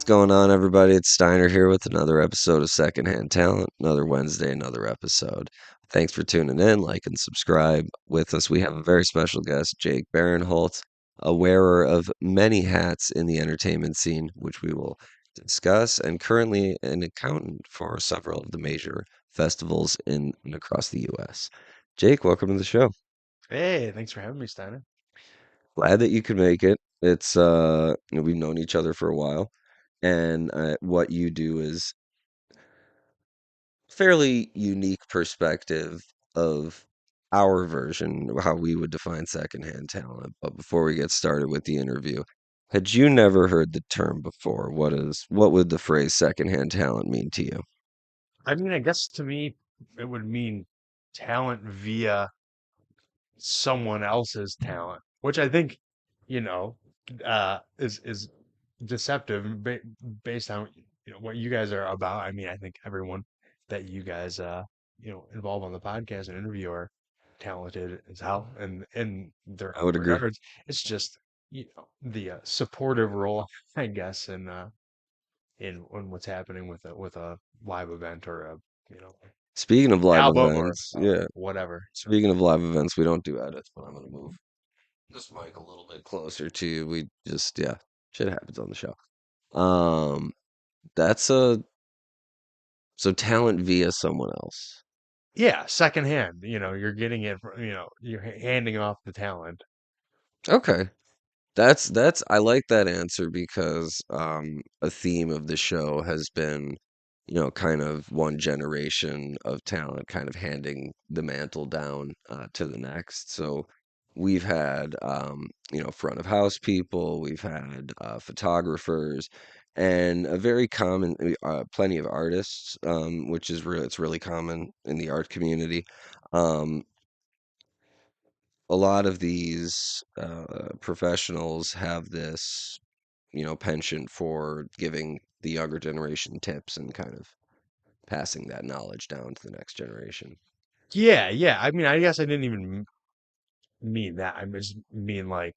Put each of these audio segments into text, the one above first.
Going on, everybody? It's Steiner here with another episode of Secondhand Talent. Another Wednesday, another episode. Thanks for tuning in. Like and subscribe with us. We have a very special guest, Jake Barinholtz, a wearer of many hats in the entertainment scene, which we will discuss, and currently an accountant for several of the major festivals in and across the U.S. Jake, welcome to the show. Hey, thanks for having me, Steiner. Glad that you could make it. We've known each other for a while, and what you do is fairly unique perspective of our version of how we would define secondhand talent. But before we get started with the interview, had you never heard the term before? What would the phrase secondhand talent mean to you? I mean, I guess to me, it would mean talent via someone else's talent, which I think, you know, is deceptive based on what you guys are about. I mean, I think everyone that you guys involve on the podcast and interview are talented as hell and in their I own would agree. regards. It's just the supportive role, I guess, in what's happening with a live event or a you know Speaking of live album or events, yeah. whatever. Speaking of live events, we don't do edits, but I'm gonna move this mic a little bit closer to you. Yeah, shit happens on the show. Um, that's a so talent via someone else. Yeah, secondhand. You're getting it. You're handing off the talent. Okay. That's I like that answer because a theme of the show has been, kind of one generation of talent kind of handing the mantle down to the next. So we've had front of house people, we've had photographers, and a very common plenty of artists, which is real it's really common in the art community. Um, a lot of these professionals have this, penchant for giving the younger generation tips and kind of passing that knowledge down to the next generation. Yeah, yeah. I mean, I guess I didn't even mean that. I just mean like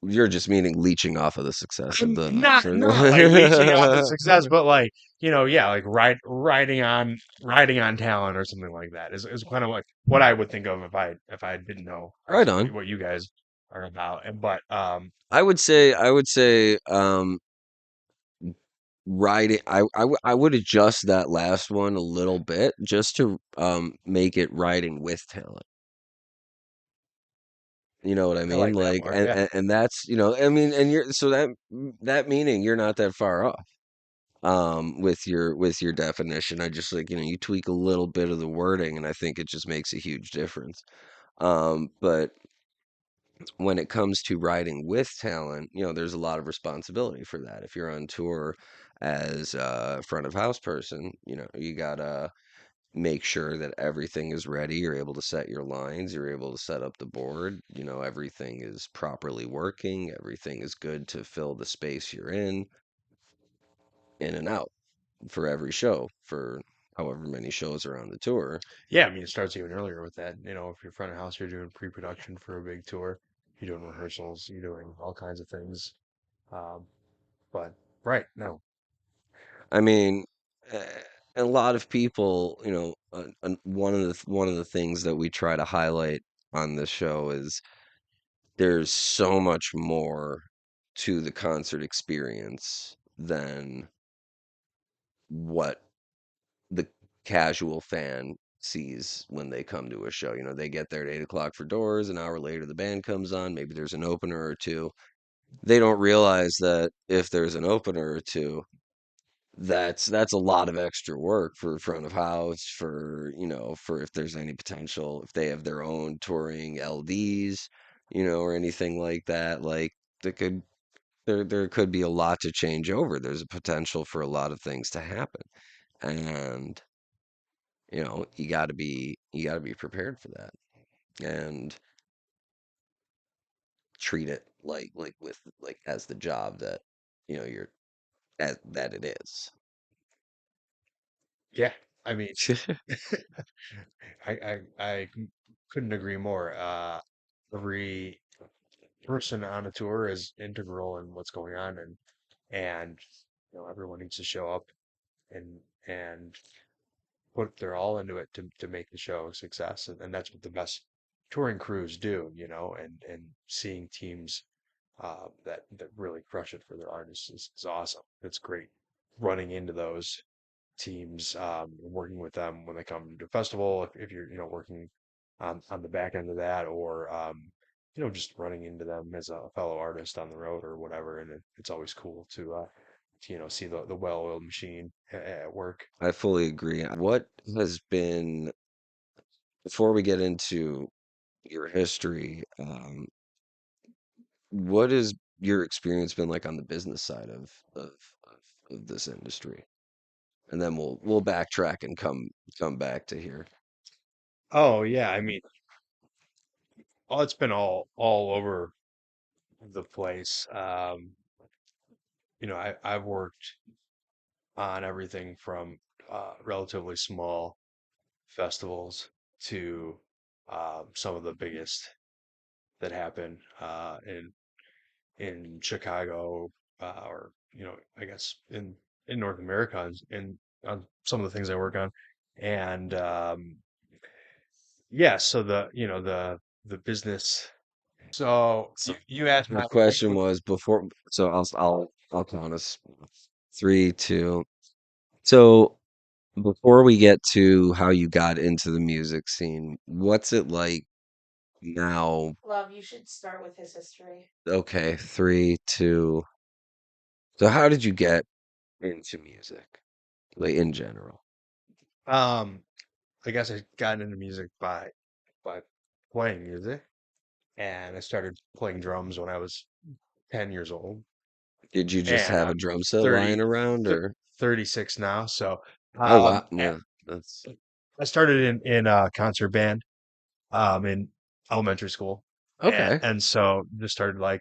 You're just meaning leeching off of the success of I'm the. not like leeching off the success, but like yeah, like riding on talent or something like that is kind of like what I would think of if I didn't know Right on. what you guys are about. And but I would say, writing. I would adjust that last one a little bit just to make it writing with talent. You know what I I mean? like that Like, more. and, Yeah. and and that's, I mean, and you're so that meaning you're not that far off. With your definition. I just like, you tweak a little bit of the wording and I think it just makes a huge difference. But when it comes to writing with talent, there's a lot of responsibility for that. If you're on tour as a front of house person, you gotta make sure that everything is ready. You're able to set your lines, you're able to set up the board, everything is properly working, everything is good to fill the space you're in and out for every show for however many shows are on the tour. Yeah, I mean, it starts even earlier with that. If you're front of house, you're doing pre-production for a big tour, you're doing rehearsals, you're doing all kinds of things. Um, but right, no, I mean, a lot of people, one of the things that we try to highlight on this show is there's so much more to the concert experience than what the casual fan sees when they come to a show. They get there at 8 o'clock for doors, an hour later the band comes on, maybe there's an opener or two. They don't realize that if there's an opener or two, that's a lot of extra work for front of house, for if there's any potential, if they have their own touring LDs, or anything like that. Like there could there could be a lot to change over. There's a potential for a lot of things to happen. And you got to be prepared for that and treat it like as the job that you're as that it is. yeah, I mean, I couldn't agree more. Every person on a tour is integral in what's going on, and everyone needs to show up and and put their all into it to make the show a success. And that's what the best touring crews do, and seeing teams that really crush it for their artists is awesome. It's great running into those teams, working with them when they come to festival. If you're, working on the back end of that, or just running into them as a fellow artist on the road or whatever. And it's always cool to see the well-oiled machine at work. I fully agree. What has been, before we get into your history, what has your experience been like on the business side of this industry? And then we'll backtrack and come back to here. Oh yeah, I mean, it's been all over the place. I've worked on everything from relatively small festivals to some of the biggest that happen in Chicago, or I guess in North America, and on some of the things I work on. And yeah, so the business. So So you asked my my question was before, so I'll count us three, two. So before we get to how you got into the music scene, what's it like now? Okay, three, two. So how did you get into music, like in general? um I guess I got into music by playing music, and I started playing drums when I was 10 years old, Did you just and have a I'm drum set lying 30, around, th- or? 36 now. So Oh wow, a- yeah, that's I started in a concert band in elementary school, and okay. and so just started like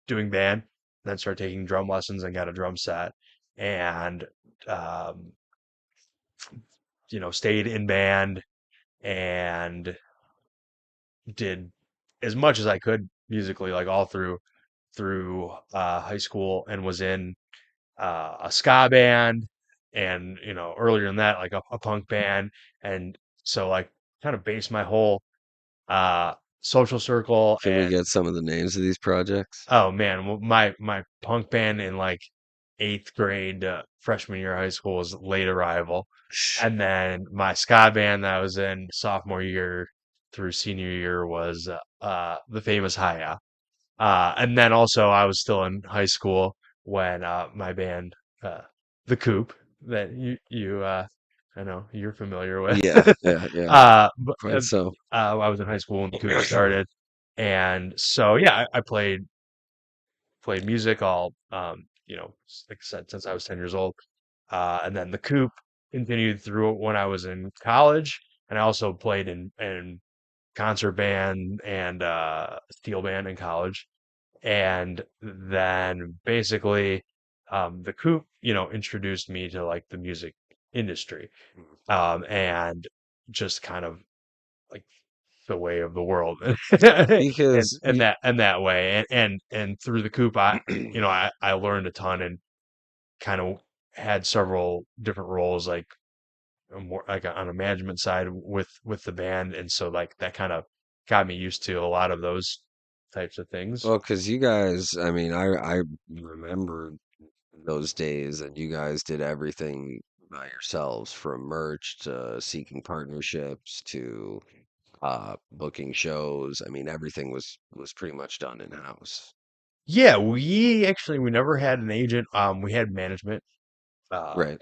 doing band, then started taking drum lessons and got a drum set, and um, stayed in band and did as much as I could musically, like all through high school, and was in a ska band, and earlier than that, like a punk band. And so like kind of based my whole uh, social circle. Can we And get some of the names of these projects? oh man, my punk band in like eighth grade, freshman year of high school was Late Arrival. And then my ska band that I was in sophomore year through senior year was the famous Haya. And then also I was still in high school when my band, uh, the Coop, that I know you're familiar with. Yeah, yeah, yeah. But, Quite so. I was in high school when the Coop started, and so yeah, I played music all like I said, since I was 10 years old. And then the Coop continued through when I was in college, and I also played in concert band and steel band in college. And then basically, the Coop, introduced me to like the music industry, and just kind of like the way of the world, and Because and that way. And through the Coop, I learned a ton, and kind of had several different roles, like more like on a management side with the band. And so like that kind of got me used to a lot of those types of things. well, because you guys, I mean, I remember those days, and you guys did everything by yourselves, from merch to seeking partnerships to booking shows. I mean, everything was pretty much done in house. Yeah, we never had an agent. We had management. Uh, Right.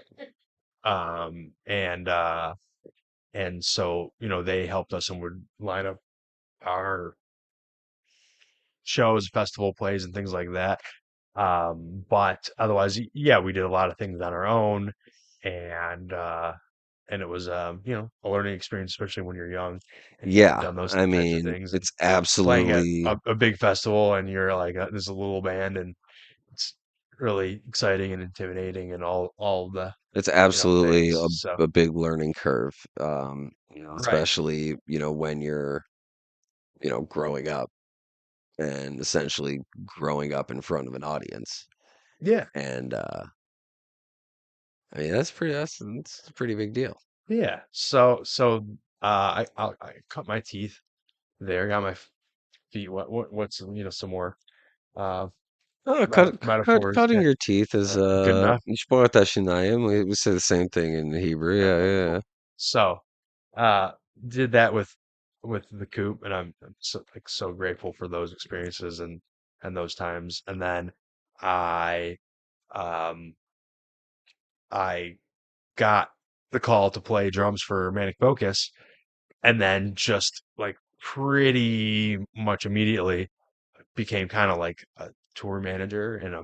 and so they helped us and would line up our shows, festival plays, and things like that. But otherwise, yeah, we did a lot of things on our own, and it was a learning experience, especially when you're young and you haven't Yeah, done those I types of mean, things. And it's playing at absolutely a big festival, and you're like, this is a little band, and it's really exciting and intimidating, and all the it's absolutely things. So a big learning curve. right, Especially, when you're, growing up and essentially growing up in front of an audience. yeah, And I mean, that's a pretty big deal. Yeah. I cut my teeth there, got my feet. What's some more uh Oh, metaphors? cutting Yeah, your teeth is good enough. nishpoat hashinayim. We say the same thing in Hebrew. Yeah, Yeah, okay, yeah, cool. yeah. So, uh, did that with the coop, and I'm so grateful for those experiences and those times. And then I um I got the call to play drums for Manic Focus, and then just like pretty much immediately became kind of like a tour manager and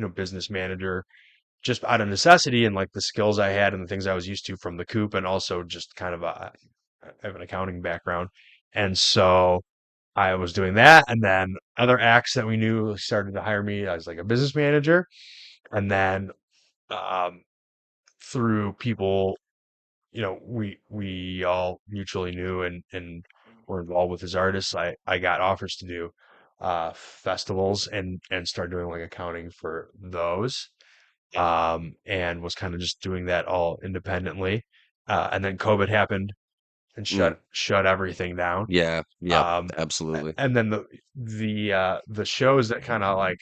a business manager just out of necessity and like the skills I had and the things I was used to from the coop and also just kind of I have an accounting background. And so I was doing that. And then other acts that we knew started to hire me as like a business manager. And then um, through people, we all mutually knew and were involved with as artists. I got offers to do festivals and start doing like accounting for those and was kind of just doing that all independently. And then COVID happened and Mm, shut everything down. yeah, yep, Um, absolutely. and then the shows that kind of like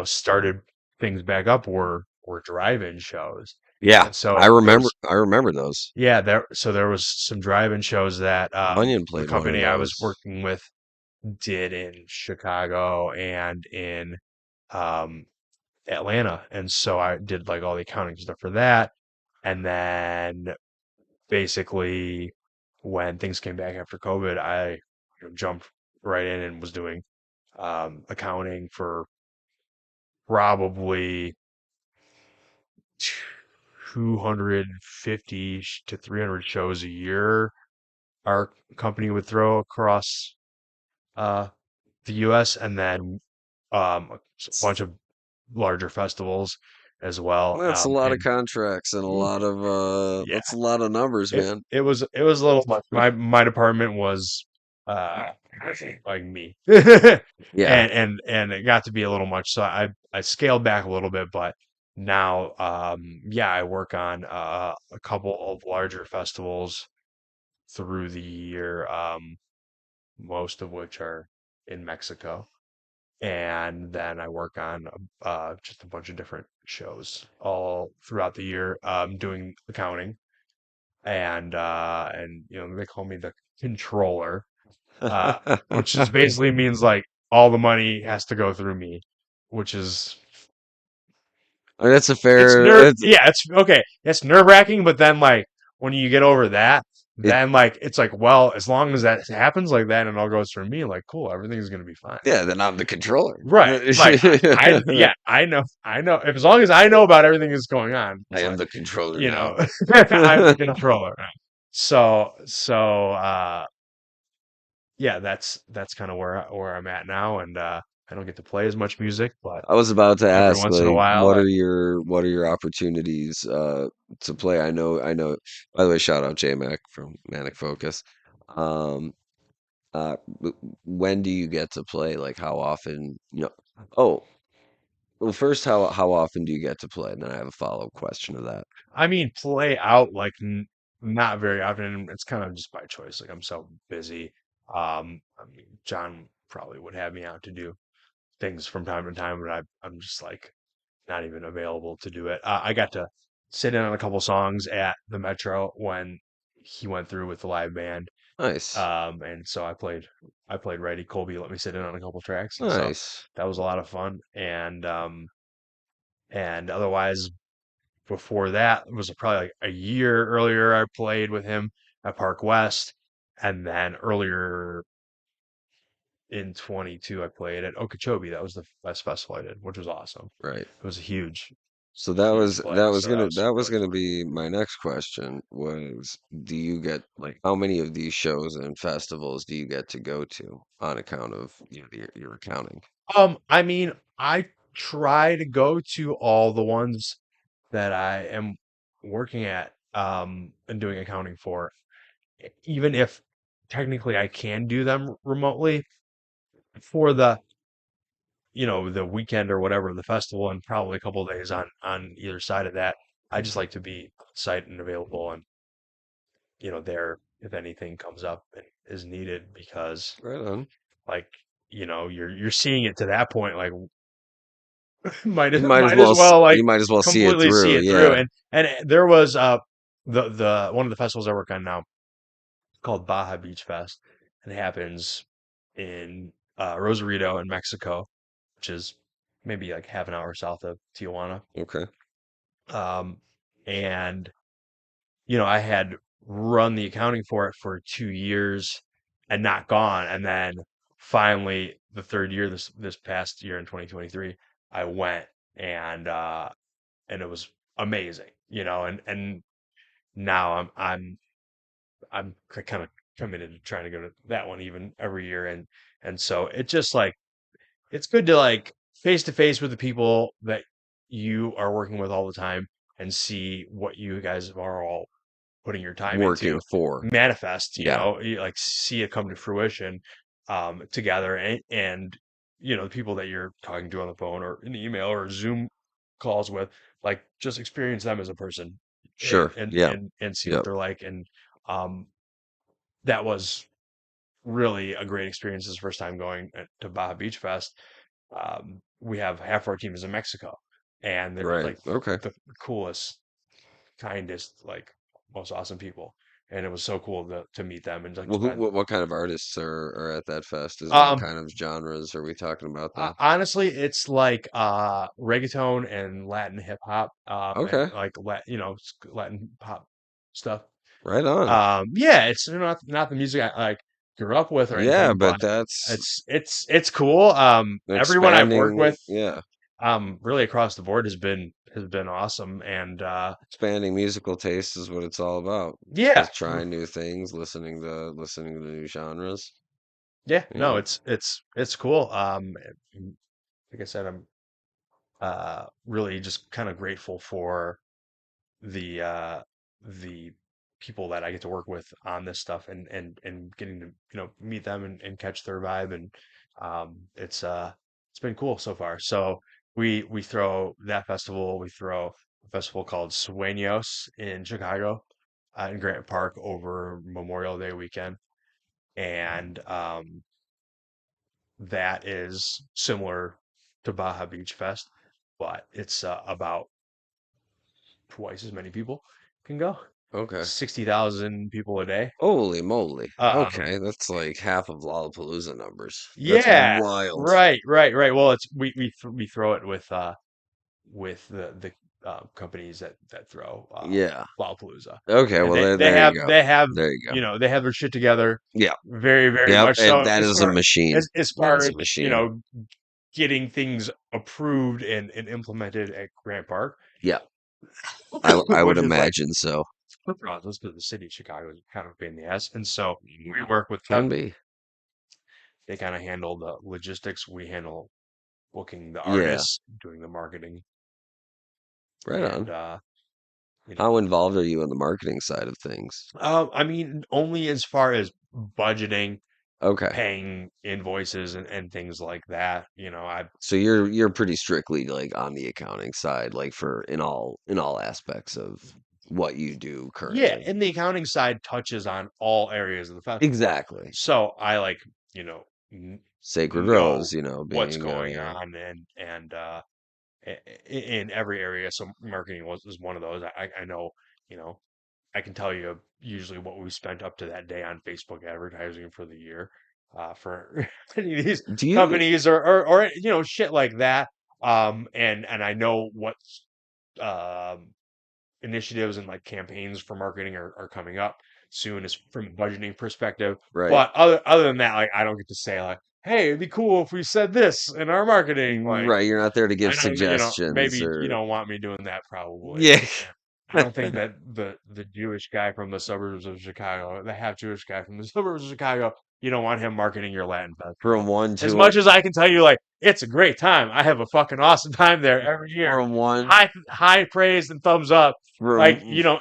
started things back up were drive-in shows, Yeah, and so there was I remember those. there was some drive-in shows that Onion the played one of company I was those. working with did in Chicago and in um, Atlanta. And so I did like all the accounting stuff for that. And then basically when things came back after COVID, I jumped right in and was doing accounting for probably 250 to 300 shows a year. Our company would throw across uh, the US and then a bunch of larger festivals as well. That's a lot of And contracts and a mm, lot of yeah, that's a lot of numbers, It man. it was a little much. My department was uh like me. Yeah. And it got to be a little much. So I scaled back a little bit, but now yeah, I work on a couple of larger festivals through the year, most of which are in Mexico. And then I work on just a bunch of different shows all throughout the year, doing accounting and they call me the controller, uh, which just basically means like all the money has to go through me, which is That's a it's fair. nerve yeah, it's okay, it's nerve-wracking, but then like when you get over that, It, then like it's like, well, as long as that happens like that and it all goes through me, like cool, everything's gonna be fine. yeah, then I'm the controller. Right. Like yeah, I know if as long as I know about everything that's going on, I it's am like, the controller you know, now. I'm the controller. So yeah, that's kind of where I'm at now, and I don't get to play as much music, but I was about to every ask, once in a like, while, what are your opportunities to play? I know. By the way, shout out J Mac from Manic Focus. Um, when do you get to play? Like, how often? Oh, well, first, how often do you get to play? And then I have a follow-up question to that. I mean, play out like not very often. It's kind of just by choice. Like I'm so busy. I mean, John probably would have me out to do things from time to time, but I'm just like not even available to do it. I got to sit in on a couple songs at the Metro when he went through with the live band. Nice, And so I played Reddy Colby let me sit in on a couple tracks, and so nice. that was a lot of fun. And otherwise, before that it was probably like a year earlier. I played with him at Park West, and then earlier in 22 I played at Okeechobee. That was the best festival I did, which was awesome. Right. It was a So huge place, so that was that was really gonna fun. be my next question was, do you get like how many of these shows and festivals do you get to go to on account of your accounting? I mean, I try to go to all the ones that I am working at and doing accounting for, even if technically I can do them remotely for the weekend or whatever, the festival, and probably a couple of days on either side of that. I just like to be on site and available and, there if anything comes up and is needed because Right on. like, you're seeing it to that point, like might You as might as might as well well like you might as well see it completely see through. it through. Yeah. And there was the one of the festivals I work on now called Baja Beach Fest. And it happens in Rosarito in Mexico, which is maybe like half an hour south of Tijuana. Okay. Um, and I had run the accounting for it for 2 years and not gone. And then finally, the third year, this past year in 2023, I went and and it was amazing, and now I'm kind of committed to trying to go to that one even every year, and so it just like it's good to like face to face with the people that you are working with all the time and see what you guys are all putting your time Working into for. manifest, Yeah. you like see it come to fruition together, and the people that you're talking to on the phone or in email or Zoom calls with, like just experience them as a person and Sure. and Yeah. and, and see what Yep. they're like. And um that was really a great experience this first time going to Baja Beach Fest. We have half our team is in Mexico, and they're Right. like Okay. the coolest, kindest, like most awesome people. And it was so cool to meet them and like Well, spend. what kind of artists are at that fest? Is what Um, kind of genres are we talking about then? Honestly, it's like reggaeton and Latin hip hop, and Okay. like Latin pop stuff. Right on. Yeah, it's not the music I like grew up with or Yeah, anything, but but that's it's cool. Everyone I've worked with, expanding. Yeah. really across the board has been awesome, and Expanding musical taste is what it's all about. yeah, Just trying new things, listening to new genres. yeah, no, Yeah. it's cool. Like I said, I'm really just kind of grateful for the the people that I get to work with on this stuff, and getting to meet them and catch their vibe. And it's been cool so far. So we throw that festival. We throw a festival called Sueños in Chicago, in Grant Park over Memorial Day weekend, and that is similar to Baja Beach Fest, but it's about twice as many people can go. Okay. 60,000 people a day. Holy moly. Um, Okay, that's like half of Lollapalooza numbers. That's yeah, wild. right, right, right. Well, it's we throw it with the companies that throw Yeah. Lollapalooza, Okay, and well they they there you have go. they have There you go. they have their shit together Yeah. very very Yep. much And so that as is a far machine. as That far is as a machine. getting things approved and implemented at Grant Park, Yeah. I would which is like imagine so. the process because the city of Chicago is kind of a pain in the ass. And so we work with Can them. be. They kind of handle the logistics. We handle booking the Yeah. artists, doing the marketing, Right and on. you know, How involved are you in the marketing side of things? I mean, only as far as budgeting, Okay. paying invoices, and things like that. I So you're pretty strictly like on the accounting side, like for in all aspects of what you do yeah, currently. and the accounting side touches on all areas of the festival. Exactly. So I like, you know, n- Sacred know Rose, what's being going yeah. on, and in every area. So marketing was one of those. I know, you know, I can tell you usually what we spent up to that day on Facebook advertising for the year, for any of these Do you companies or shit like that. And I know what um initiatives and like campaigns for marketing are coming up soon as from a budgeting perspective. right? But other than that, like I don't get to say like, hey, it'd be cool if we said this in our marketing. Like Right, you're not there to give I don't, suggestions maybe you or don't want me doing that probably. yeah. I don't think that the Jewish guy from the suburbs of Chicago, the half Jewish guy from the suburbs of Chicago, you don't want him marketing your Latin From festival. one As to much as I can tell you, like it's a great time. I have a fucking awesome time there every year. from one High praise and thumbs up. Like from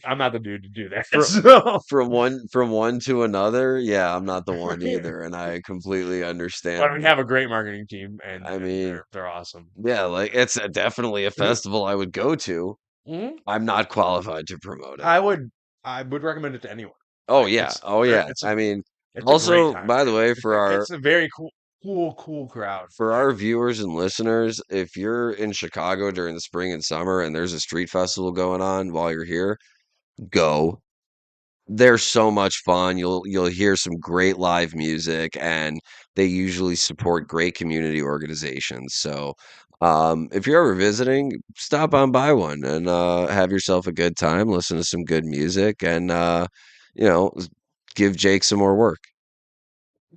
I'm not the dude to do that. from So from one to another. Yeah, I'm not the one either, and I completely but understand we that. have a great marketing team, and I and mean, they're awesome. yeah, like it's definitely a festival I would go to. Mhm. I'm not qualified to promote it. I would I would recommend it to anyone. Oh Like yeah. it's Oh there yeah. I mean, it's a great also, time, by the man. way, It's a very cool crowd. for Yeah. our viewers and listeners, if you're in Chicago during the spring and summer and there's a street festival going on while you're here, go. They're so much fun. You'll hear some great live music, and they usually support great community organizations. So, if you're ever visiting, stop on by one and have yourself a good time. Listen to some good music, and you know, give Jake some more work.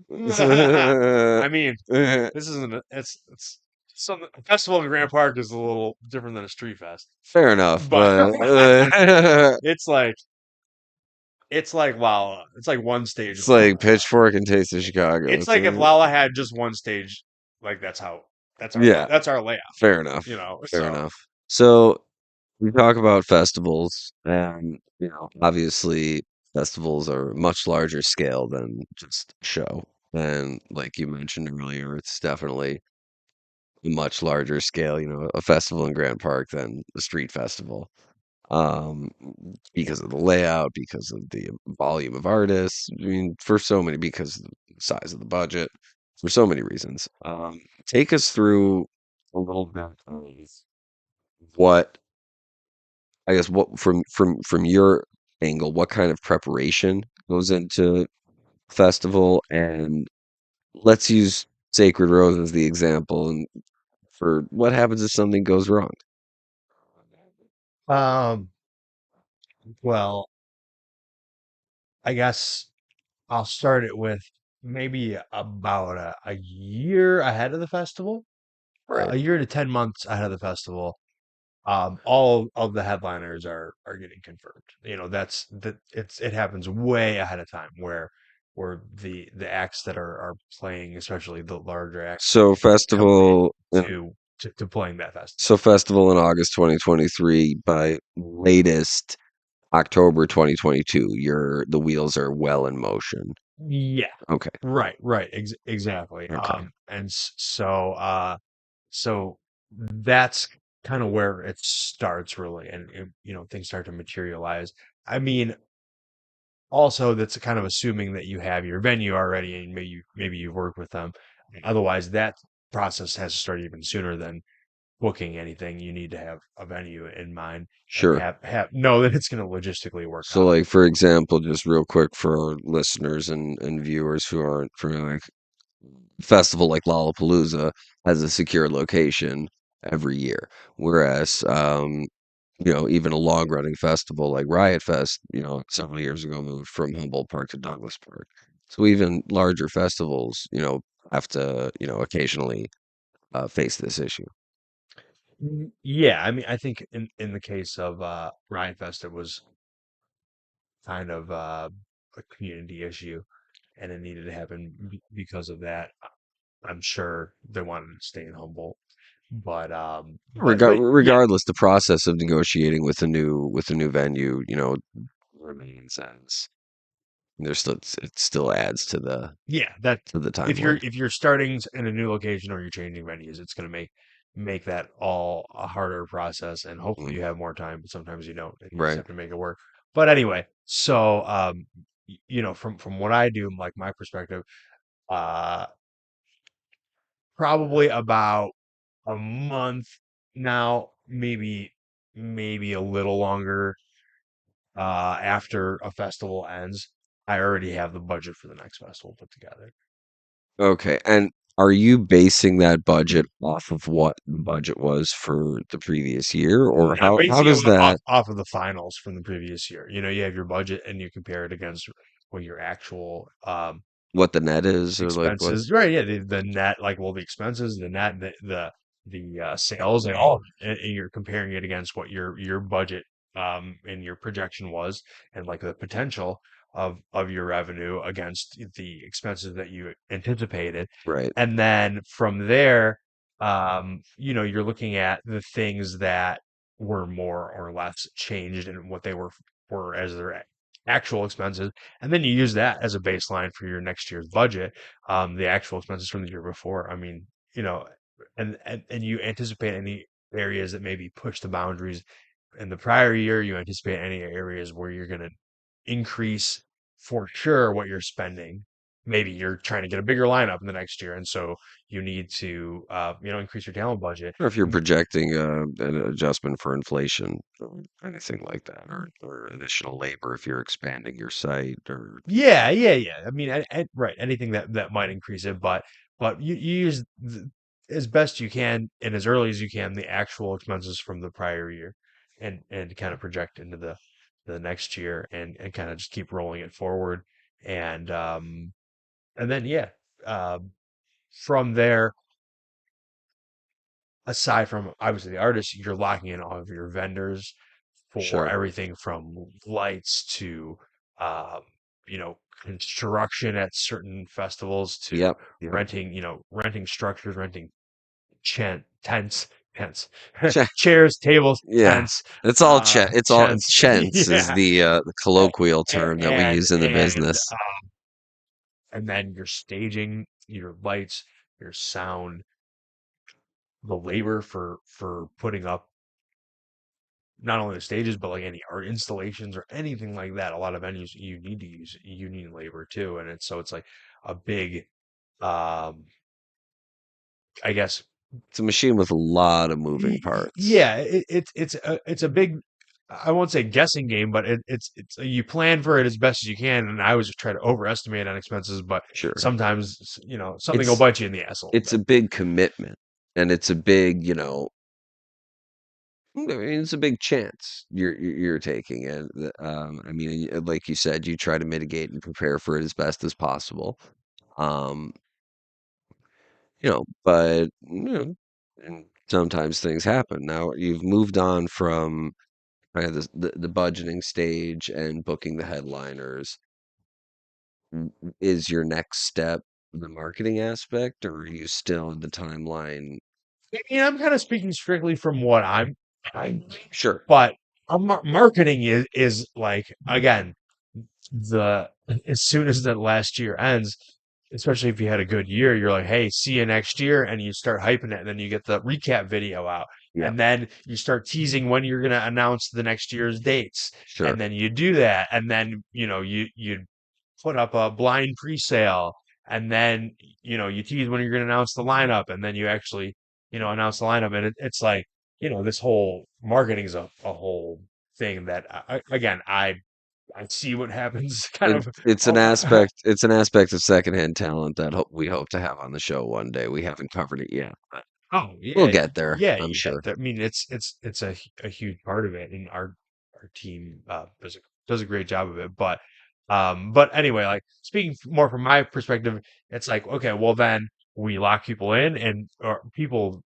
I mean, this isn't it's something a festival in Grand Park is a little different than a street fest. Fair enough, But but it's like wow, it's like one stage it's of Lala. like Pitchfork and Taste of Chicago. It's It's like if Lala had just one stage, like yeah, that's our layout, fair enough. you know. Fair So enough. So we talk about festivals, and obviously, festivals are much larger scale than just a show. And like you mentioned earlier, it's definitely a much larger scale. A festival in Grant Park than a street festival, um, because of the layout, because of the volume of artists. I mean, for so many, because of the size of the budget, for so many reasons. Take us through a little bit of what I guess what from your angle, what kind of preparation goes into festival, and let's use Sacred Rose as the example, and for what happens if something goes wrong. um well, I guess I'll start it with maybe about a year ahead of the festival, Right. a year to 10 months ahead of the festival. All of the headliners are getting confirmed. You know, it happens way ahead of time where the acts that are playing, especially the larger acts, So come in festival in to playing that festival. so festival in August 2023, by latest October 2022, the wheels are well in motion. Yeah, Okay. right, exactly. Okay. So that's kind of where it starts really, and things start to materialize. I mean, also that's kind of assuming that you have your venue already and maybe you've worked with them. Otherwise, that process has to start even sooner than booking anything. You need to have a venue in mind and Sure. have know that it's going to logistically work So, out. like, for example, just real quick for our listeners and viewers who aren't familiar, like, festival like Lollapalooza has a secure location every year, whereas, even a long running festival like Riot Fest, several years ago moved from Humboldt Park to Douglas Park. So even larger festivals, have to, occasionally face this issue. Yeah, I mean, I think in the case of Ryan Fest, it was kind of a community issue, and it needed to happen because of that. I'm sure they wanted to stay in Humboldt, but yeah, Regardless, the process of negotiating with a new venue, remains as it still adds yeah, that to the if you're timeline. starting in a new location or you're changing venues, it's going to make that all a harder process, and hopefully Mm, you have more time, but sometimes you don't, and you just right. have to make it work. But anyway, so from what I do, like my perspective, uh, probably about a month now, maybe a little longer after a festival ends, I already have the budget for the next festival put together. Okay. And are you basing that budget off of what the budget was for the previous year, or I'm how basing it does that off of the finals from the previous year. You know, you have your budget and you compare it against what your actual what the net is, or like what? expenses, right? Yeah, the net, like, well, the expenses, the net, the sales, and all, and you're comparing it against what your budget and your projection was, and like the potential of your revenue against the expenses that you anticipated, Right. and then from there, you're looking at the things that were more or less changed and what they were as their actual expenses, and then you use that as a baseline for your next year's budget, the actual expenses from the year before. I mean, you know, and you anticipate any areas that maybe push the boundaries in the prior year, you anticipate any areas where you're going to increase for sure what you're spending. Maybe you're trying to get a bigger lineup in the next year, and so you need to, increase your talent budget. Or if you're projecting an adjustment for inflation or anything like that, or additional labor if you're expanding your site or Yeah, yeah, yeah. I mean, right, anything that might increase it, but you use as best you can and as early as you can the actual expenses from the prior year, and kind of project into the next year, and kind of just keep rolling it forward, and and then yeah, um, from there, aside from obviously the artist, you're locking in all of your vendors for sure. everything from lights to um, construction at certain festivals to Yep. Yep. renting structures, renting tents, tents, Che- chairs, tables, yeah. tents, It's chents, chents is yeah, the colloquial term that we and use in the business. and then your staging, your lights, your sound, the labor for putting up not only the stages, but like any art installations or anything like that. A lot of venues you need to use union labor too, and it's like a big, um, I guess, It's a machine with a lot of moving parts. yeah, it's a big. I won't say guessing game, but it's you plan for it as best as you can, and I always try to overestimate on expenses, but Sure. sometimes something will It's bite you in the ass a little it's bit. a big commitment and it's a big, I mean, it's a big chance you're taking, and I mean, like you said, you try to mitigate and prepare for it as best as possible. Um, but and sometimes things happen. Now you've moved on from kind of the budgeting stage and booking the headliners. Is your next step the marketing aspect, or are you still in the timeline? I mean, I'm kind of speaking strictly from what I'm Sure, but marketing is like again the as soon as that last year ends, especially if you had a good year, you're like, hey, see you next year, and you start hyping it, and then you get the recap video out, yeah, and then you start teasing when you're gonna announce the next year's dates, sure, and then you do that, and then you put up a blind pre-sale, and then you tease when you're going to announce the lineup, and then you actually announce the lineup, and it's like this whole marketing is a whole thing that again I see what happens kind it, of it's an all aspect it's an aspect of secondhand talent that we hope to have on the show one day. We haven't covered it yet, but oh we'll yeah, get there, yeah, I'm yeah. sure. I mean, it's a huge part of it, and our team does a great job of it. But anyway, like speaking more from my perspective, it's like okay, well then we lock people in, and or people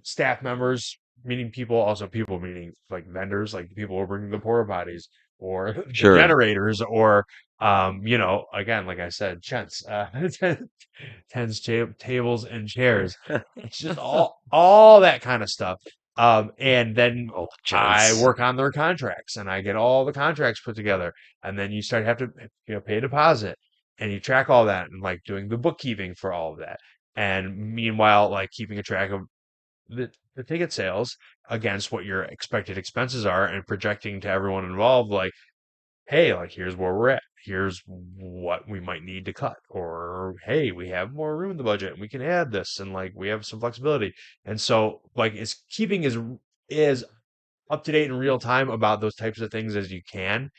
staff members, meaning people, also people meaning like vendors, like the people who are bringing the porta potties or the Sure. generators, or again, like I said, chents, tents, tables, and chairs. It's just all that kind of stuff. And then All the I gents. work on their contracts, and I get all the contracts put together, and then you start have to pay a deposit, and you track all that, and like doing the bookkeeping for all of that. And meanwhile, like keeping a track of the ticket sales against what your expected expenses are, and projecting to everyone involved like, hey, like here's where we're at, here's what we might need to cut, or hey, we have more room in the budget and we can add this, and like we have some flexibility. And so like it's keeping is up to date in real time about those types of things as you can,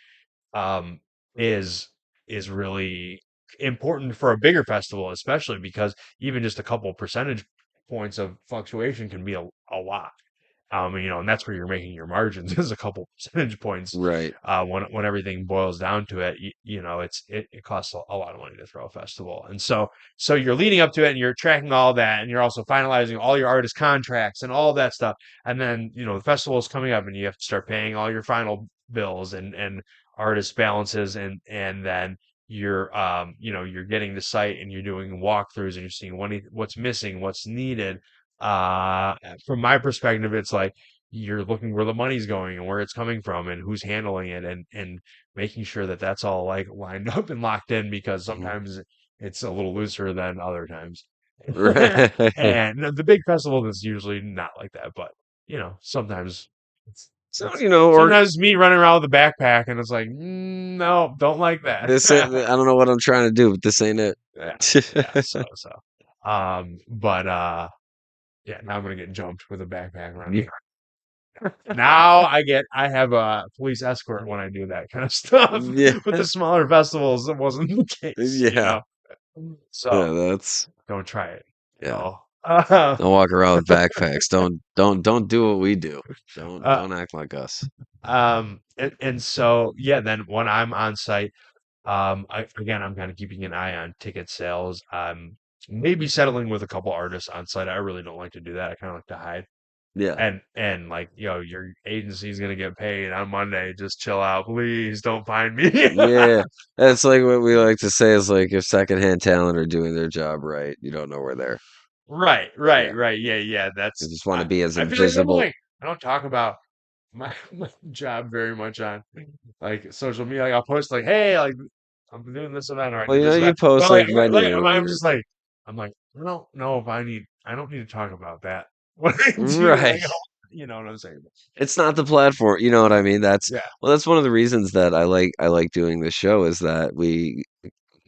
um, is is really important for a bigger festival, especially because even just a couple percentage points of fluctuation can be a lot. And that's where you're making your margins is a couple percentage points. Right. When everything boils down to it, it costs a lot of money to throw a festival, and so you're leading up to it, and you're tracking all that, and you're also finalizing all your artist contracts and all that stuff, and then the festival is coming up, and you have to start paying all your final bills and artist balances, and then you're getting the site, and you're doing walkthroughs, and you're seeing what's missing, what's needed. From my perspective, it's like you're looking where the money's going and where it's coming from and who's handling it, and making sure that that's all like lined up and locked in, because Mhm. sometimes it's a little looser than other times. Right. And the big festival is usually not like that, but sometimes it's. So, That's or sometimes me running around with a backpack, and it's like, no, don't like that. this ain't, I don't know what I'm trying to do, but this ain't it. Yeah, yeah. But yeah. Now I'm gonna get jumped with a backpack around. Yeah. Now I have a police escort when I do that kind of stuff. Yeah. With the smaller festivals, it wasn't the case, Yeah. So Yeah, that's don't try it. yeah. So, Don't walk around with backpacks. Don't do what we do. uh, Don't act like us. and so yeah, then when I'm on site, again, I'm kind of keeping an eye on ticket sales. Maybe settling with a couple artists on site. I really don't like to do that. I kind of like to hide. Yeah. And like, your agency's gonna get paid on Monday. Just chill out, please. Don't find me. Yeah. That's like what we like to say is like if secondhand talent are doing their job right, you don't know we're there. Right, Yeah. right. Yeah, yeah. You That's just want to be as I feel like invisible. I don't talk about my job very much on like social media. Like I'll post like, hey, like I'm doing this event or I Well, did this you event. post But like like venue. I'm like, I don't know if I don't need to talk about that when I do like, Right. you know what I'm saying? It's not the platform. You know what I mean? Yeah, That's one of the reasons that I like doing this show is that we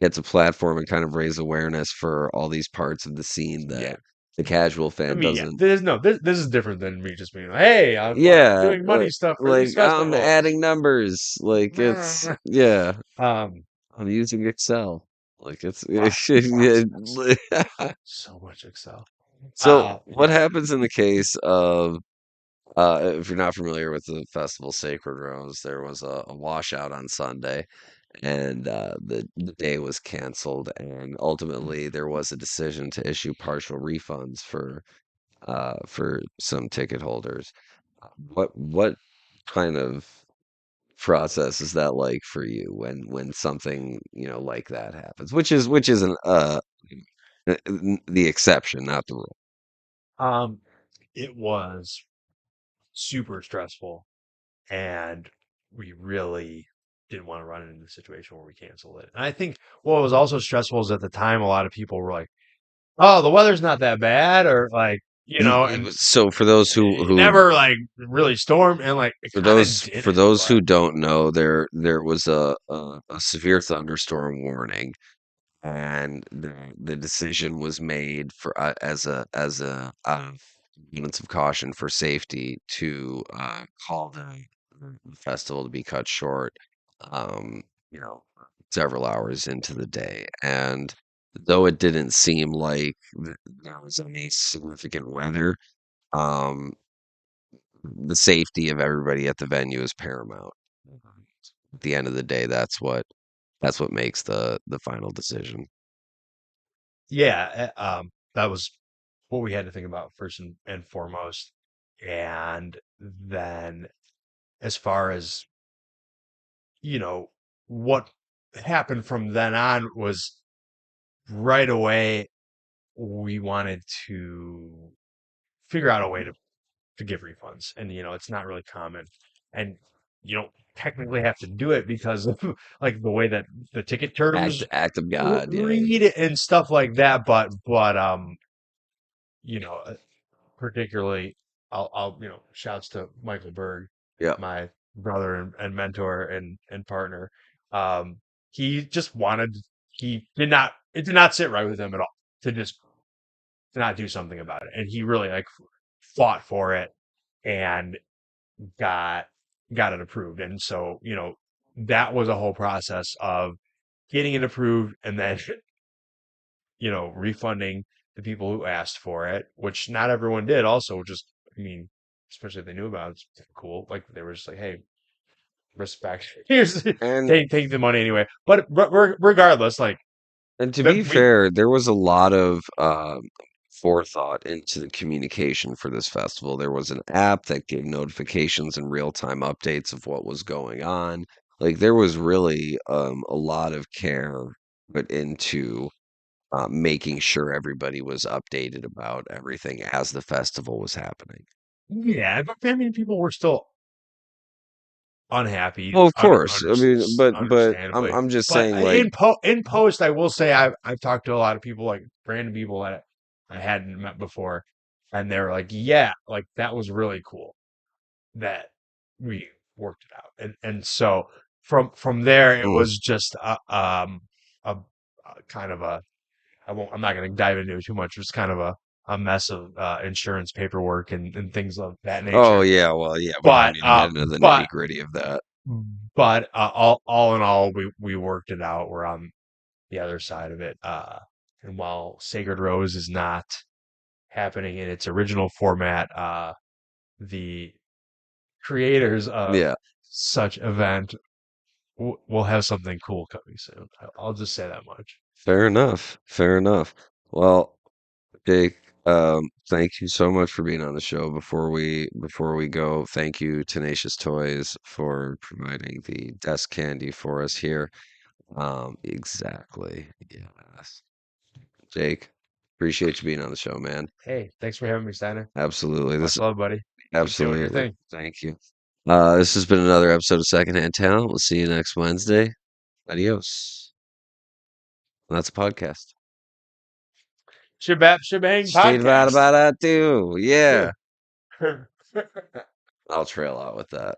get to platform and kind of raise awareness for all these parts of the scene yeah. that the casual I fan mean, yeah. doesn't. This is different than me just being like, hey, I'm Yeah, doing money stuff for these I'm festivals. adding numbers. Like it's yeah, Um, I'm using Excel. Like it's lots of Excel, so much Excel. so what Yeah. happens in the case of if you're not familiar with the festival Sacred Rose, there was a washout on Sunday and the day was canceled and ultimately there was a decision to issue partial refunds for some ticket holders. What kind of process is that like for you when something like that happens, which isn't the exception, not the rule. Um, it was super stressful, and we really didn't want to run into the situation where we canceled it. And I think what was also stressful is at the time a lot of people were like, "Oh, the weather's not that bad," or like, and So for those it never like really stormed, and like it kind of for didn't. those But who don't know, there was a severe thunderstorm warning, and the decision was made for as a abundance of caution for safety to call the festival to be cut short. Um, you know, several hours into the day, and though it didn't seem like there was any significant weather, um, the safety of everybody at the venue is paramount. At the end of the day, that's what makes the final decision. yeah, that was what we had to think about first and foremost. And then as far as, you know, what happened from then on was right away we wanted to figure out a way to give refunds. And, it's not really common. And you don't technically have to do it because of like the way that the ticket terms Act of God, yeah. read it and stuff like that. But you know, particularly I'll shouts to Michael Berg, Yeah. my brother and mentor and partner. Um, he just wanted he did not it did not sit right with him at all to just to not do something about it, and he really like fought for it and got got it approved. And so that was a whole process of getting it approved and then refunding the people who asked for it, which not everyone did. Also, just I mean, especially if they knew about it, it's cool. Like they were just like, "Hey, respect. Here's And take the money anyway." But regardless, like to that be we fair, there was a lot of forethought into the communication for this festival. There was an app that gave notifications and real-time updates of what was going on. Like there was really a lot of care put into making sure everybody was updated about everything as the festival was happening. yeah, but I mean, people were still unhappy, Well, of course. I mean, but understandably. I'm just But saying, like, in post, I will say I've talked to a lot of people, like random people that I hadn't met before, and they're like, "Yeah, like that was really cool." That. we worked it out, and so from there it Mm. was just a kind of a I'm not going to dive into it too much. It was kind of a mess of insurance paperwork and things of that Oh nature. yeah, well yeah, we don't But need to get into the but nitty-gritty of that. all in all, we worked it out. We're on the other side of it. And while Sacred Rose is not happening in its original format, the creators of Yeah, such event will have something cool coming soon. I'll just say that much. fair enough. Fair enough. Well, Jake, thank you so much for being on the show. Before we go, thank you, Tenacious Toys, for providing the desk candy for us here. Exactly. Yes. Jake, appreciate you being on the show, man. Hey, thanks for having me, Steiner. Absolutely. Much love, buddy. Keep doing your Absolutely. thing. Thank you. This has been another episode of Secondhand Talent. We'll see you next Wednesday. Adios. And that's a podcast. Shabab Shebang Shade about podcast. that too. Yeah. I'll trail out with that.